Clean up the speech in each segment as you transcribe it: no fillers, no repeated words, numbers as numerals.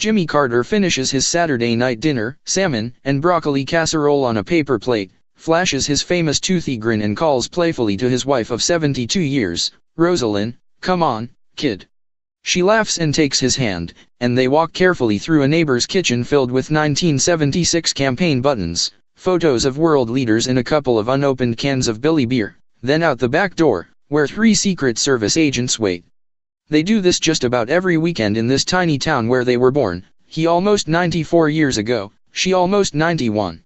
Jimmy Carter finishes his Saturday night dinner, salmon and broccoli casserole on a paper plate, flashes his famous toothy grin and calls playfully to his wife of 72 years, Rosalynn, "Come on, kid." She laughs and takes his hand, and they walk carefully through a neighbor's kitchen filled with 1976 campaign buttons, photos of world leaders and a couple of unopened cans of Billy beer, then out the back door, where 3 Secret Service agents wait. They do this just about every weekend in this tiny town where they were born, he almost 94 years ago, she almost 91.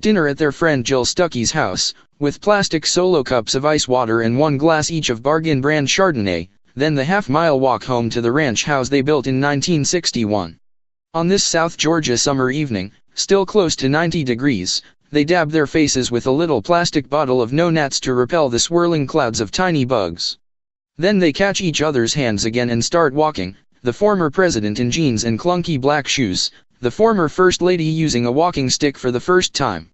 Dinner at their friend Jill Stuckey's house, with plastic solo cups of ice water and 1 glass each of bargain brand Chardonnay, then the half-mile walk home to the ranch house they built in 1961. On this South Georgia summer evening, still close to 90 degrees, they dab their faces with a little plastic bottle of no gnats to repel the swirling clouds of tiny bugs. Then they catch each other's hands again and start walking, the former president in jeans and clunky black shoes, the former first lady using a walking stick for the first time.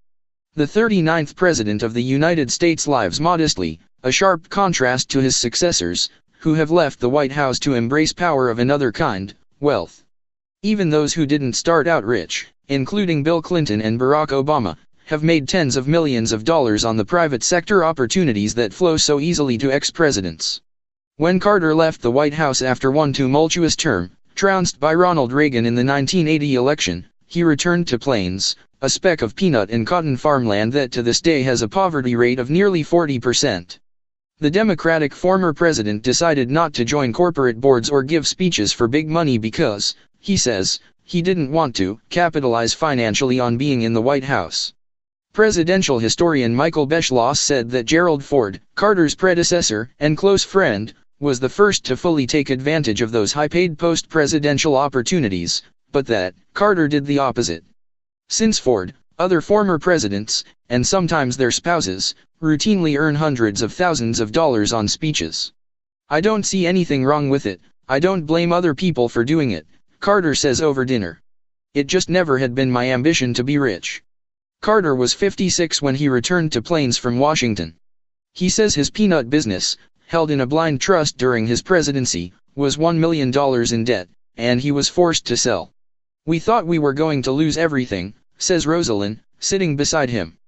The 39th president of the United States lives modestly, a sharp contrast to his successors, who have left the White House to embrace power of another kind, wealth. Even those who didn't start out rich, including Bill Clinton and Barack Obama, have made tens of millions of dollars on the private sector opportunities that flow so easily to ex-presidents. When Carter left the White House after one tumultuous term, trounced by Ronald Reagan in the 1980 election, he returned to Plains, a speck of peanut and cotton farmland that to this day has a poverty rate of nearly 40%. The Democratic former president decided not to join corporate boards or give speeches for big money because, he says, he didn't want to capitalize financially on being in the White House. Presidential historian Michael Beschloss said that Gerald Ford, Carter's predecessor and close friend, was the first to fully take advantage of those high-paid post-presidential opportunities, but that Carter did the opposite. Since Ford, other former presidents, and sometimes their spouses, routinely earn hundreds of thousands of dollars on speeches. "I don't see anything wrong with it, I don't blame other people for doing it," Carter says over dinner. "It just never had been my ambition to be rich." Carter was 56 when he returned to Plains from Washington. He says his peanut business, held in a blind trust during his presidency, was $1 million in debt, and he was forced to sell. "We thought we were going to lose everything," says Rosalynn, sitting beside him.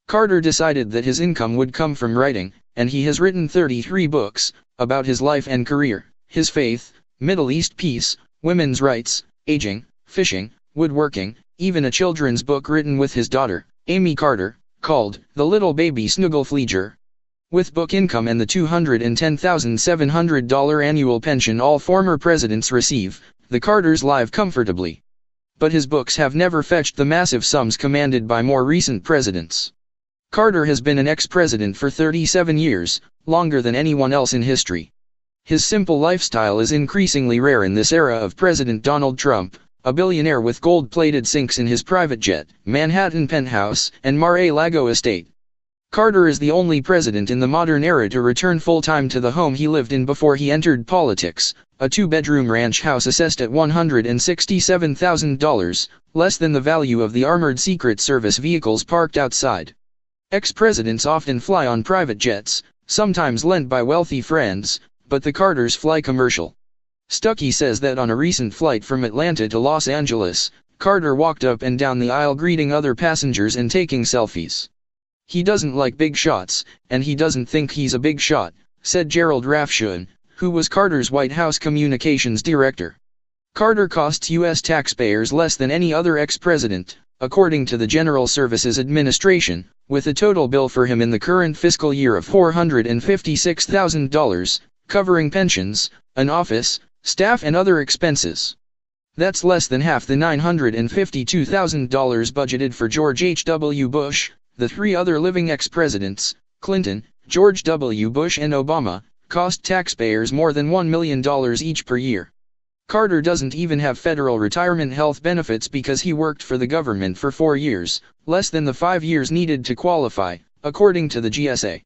Carter decided that his income would come from writing, and he has written 33 books, about his life and career, his faith, Middle East peace, women's rights, aging, fishing, woodworking, even a children's book written with his daughter, Amy Carter, called The Little Baby Snugglefleeger. With book income and the $210,700 annual pension all former presidents receive, the Carters live comfortably. But his books have never fetched the massive sums commanded by more recent presidents. Carter has been an ex-president for 37 years, longer than anyone else in history. His simple lifestyle is increasingly rare in this era of President Donald Trump, a billionaire with gold-plated sinks in his private jet, Manhattan penthouse, and Mar-a-Lago estate. Carter is the only president in the modern era to return full-time to the home he lived in before he entered politics, a 2-bedroom ranch house assessed at $167,000, less than the value of the armored Secret Service vehicles parked outside. Ex-presidents often fly on private jets, sometimes lent by wealthy friends, but the Carters fly commercial. Stuckey says that on a recent flight from Atlanta to Los Angeles, Carter walked up and down the aisle greeting other passengers and taking selfies. "He doesn't like big shots, and he doesn't think he's a big shot," said Gerald Rafshoon, who was Carter's White House communications director. Carter costs U.S. taxpayers less than any other ex-president, according to the General Services Administration, with a total bill for him in the current fiscal year of $456,000, covering pensions, an office, staff and other expenses. That's less than half the $952,000 budgeted for George H.W. Bush. The 3 other living ex-presidents, Clinton, George W. Bush and Obama, cost taxpayers more than $1 million each per year. Carter doesn't even have federal retirement health benefits because he worked for the government for 4 years, less than the 5 years needed to qualify, according to the GSA.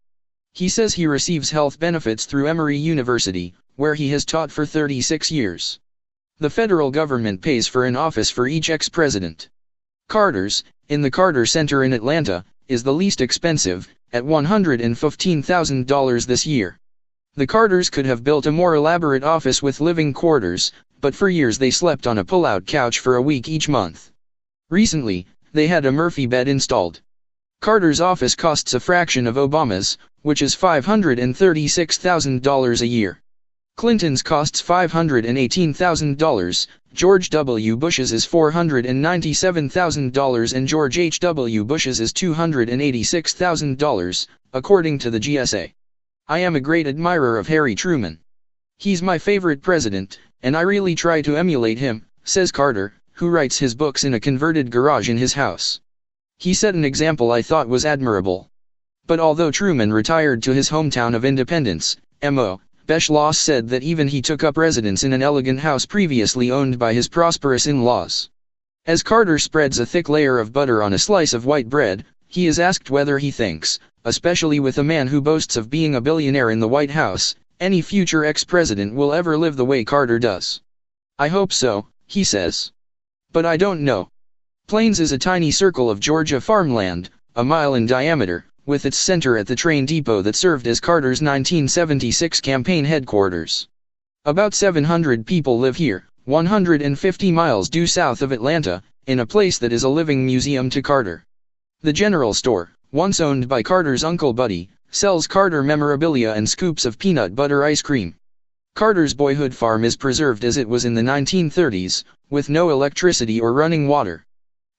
He says he receives health benefits through Emory University, where he has taught for 36 years. The federal government pays for an office for each ex-president. Carter's, in the Carter Center in Atlanta, is the least expensive, at $115,000 this year. The Carters could have built a more elaborate office with living quarters, but for years they slept on a pull-out couch for a week each month. Recently, they had a Murphy bed installed. Carter's office costs a fraction of Obama's, which is $536,000 a year. Clinton's costs $518,000, George W. Bush's is $497,000 and George H. W. Bush's is $286,000, according to the GSA. I am a great admirer of Harry Truman. He's my favorite president, and I really try to emulate him, says Carter, who writes his books in a converted garage in his house. He set an example I thought was admirable. But although Truman retired to his hometown of Independence, M.O., Beschloss said that even he took up residence in an elegant house previously owned by his prosperous in-laws. As Carter spreads a thick layer of butter on a slice of white bread, he is asked whether he thinks, especially with a man who boasts of being a billionaire in the White House, any future ex-president will ever live the way Carter does. I hope so, he says. But I don't know. Plains is a tiny circle of Georgia farmland, a mile in diameter, with its center at the train depot that served as Carter's 1976 campaign headquarters. About 700 people live here, 150 miles due south of Atlanta, in a place that is a living museum to Carter. The general store, once owned by Carter's uncle Buddy, sells Carter memorabilia and scoops of peanut butter ice cream. Carter's boyhood farm is preserved as it was in the 1930s, with no electricity or running water.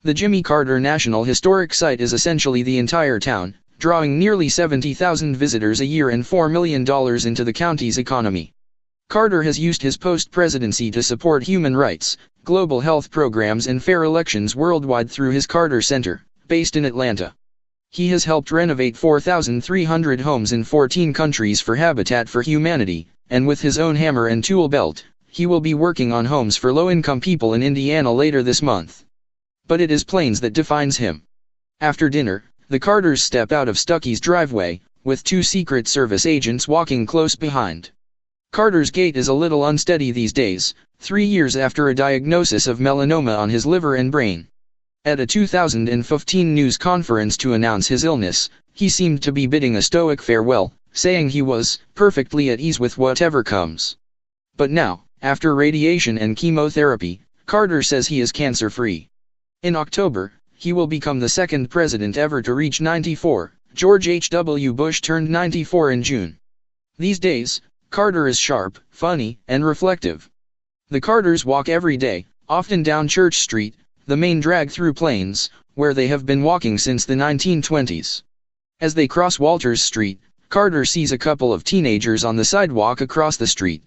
The Jimmy Carter National Historic Site is essentially the entire town, drawing nearly 70,000 visitors a year and $4 million into the county's economy. Carter has used his post-presidency to support human rights, global health programs and fair elections worldwide through his Carter Center, based in Atlanta. He has helped renovate 4,300 homes in 14 countries for Habitat for Humanity, and with his own hammer and tool belt, he will be working on homes for low-income people in Indiana later this month. But it is Plains that defines him. After dinner, the Carters step out of Stuckey's driveway, with two Secret Service agents walking close behind. Carter's gait is a little unsteady these days, 3 years after a diagnosis of melanoma on his liver and brain. At a 2015 news conference to announce his illness, he seemed to be bidding a stoic farewell, saying he was perfectly at ease with whatever comes. But now, after radiation and chemotherapy, Carter says he is cancer-free. In October, he will become the second president ever to reach 94. George H. W. Bush turned 94 in June. These days, Carter is sharp, funny, and reflective. The Carters walk every day, often down Church Street, the main drag through Plains, where they have been walking since the 1920s. As they cross Walters Street, Carter sees a couple of teenagers on the sidewalk across the street.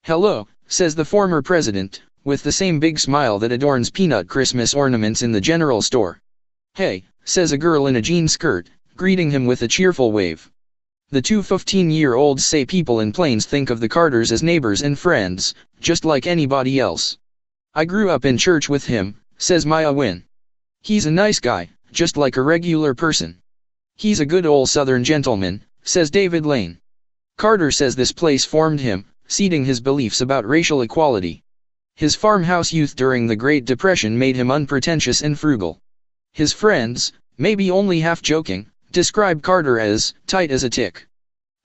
"Hello," says the former president, with the same big smile that adorns peanut Christmas ornaments in the general store. "Hey," says a girl in a jean skirt, greeting him with a cheerful wave. The two 15-year-olds say people in Plains think of the Carters as neighbors and friends, just like anybody else. "I grew up in church with him," says Maya Wynn. "He's a nice guy, just like a regular person. He's a good old Southern gentleman," says David Lane. Carter says this place formed him, seeding his beliefs about racial equality. His farmhouse youth during the Great Depression made him unpretentious and frugal. His friends, maybe only half joking, describe Carter as tight as a tick.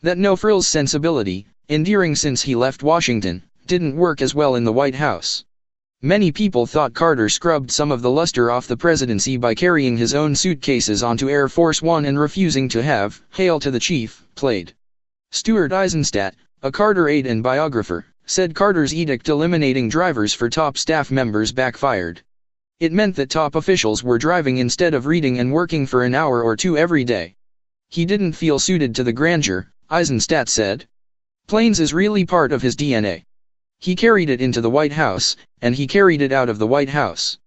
That no-frills sensibility, endearing since he left Washington, didn't work as well in the White House. Many people thought Carter scrubbed some of the luster off the presidency by carrying his own suitcases onto Air Force One and refusing to have "Hail to the Chief" played. Stuart Eisenstadt, a Carter aide and biographer, said Carter's edict eliminating drivers for top staff members backfired. It meant that top officials were driving instead of reading and working for an hour or two every day. He didn't feel suited to the grandeur, Eisenstadt said. Plains is really part of his DNA. He carried it into the White House, and he carried it out of the White House.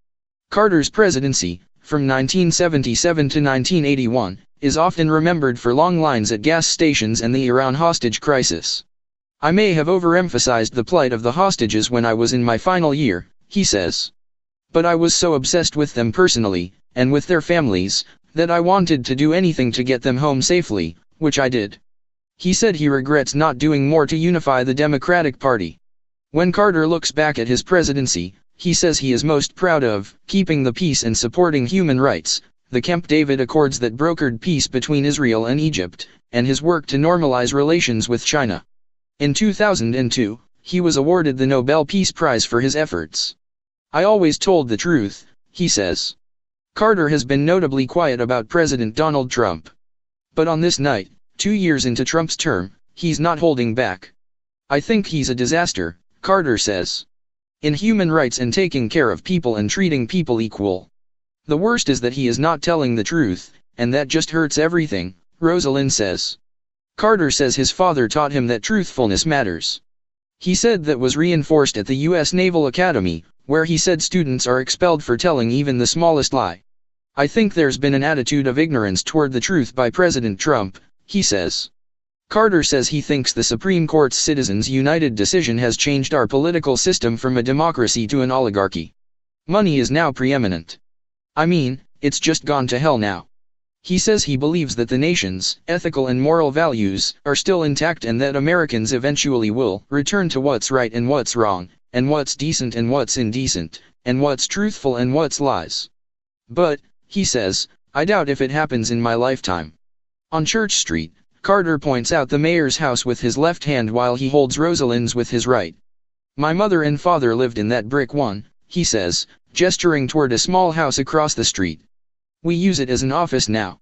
Carter's presidency, from 1977 to 1981, is often remembered for long lines at gas stations and the Iran hostage crisis. "I may have overemphasized the plight of the hostages when I was in my final year," he says. "But I was so obsessed with them personally, and with their families, that I wanted to do anything to get them home safely, which I did." He said he regrets not doing more to unify the Democratic Party. When Carter looks back at his presidency, he says he is most proud of keeping the peace and supporting human rights, the Camp David Accords that brokered peace between Israel and Egypt, and his work to normalize relations with China. In 2002, he was awarded the Nobel Peace Prize for his efforts. I always told the truth, he says. Carter has been notably quiet about President Donald Trump. But on this night, 2 years into Trump's term, he's not holding back. I think he's a disaster, Carter says. In human rights and taking care of people and treating people equal. The worst is that he is not telling the truth, and that just hurts everything, Rosalynn says. Carter says his father taught him that truthfulness matters. He said that was reinforced at the U.S. Naval Academy, where he said students are expelled for telling even the smallest lie. I think there's been an attitude of ignorance toward the truth by President Trump, he says. Carter says he thinks the Supreme Court's Citizens United decision has changed our political system from a democracy to an oligarchy. Money is now preeminent. I mean, it's just gone to hell now. He says he believes that the nation's ethical and moral values are still intact and that Americans eventually will return to what's right and what's wrong, and what's decent and what's indecent, and what's truthful and what's lies. But, he says, I doubt if it happens in my lifetime. On Church Street, Carter points out the mayor's house with his left hand while he holds Rosalynn's with his right. My mother and father lived in that brick one, he says, gesturing toward a small house across the street. We use it as an office now.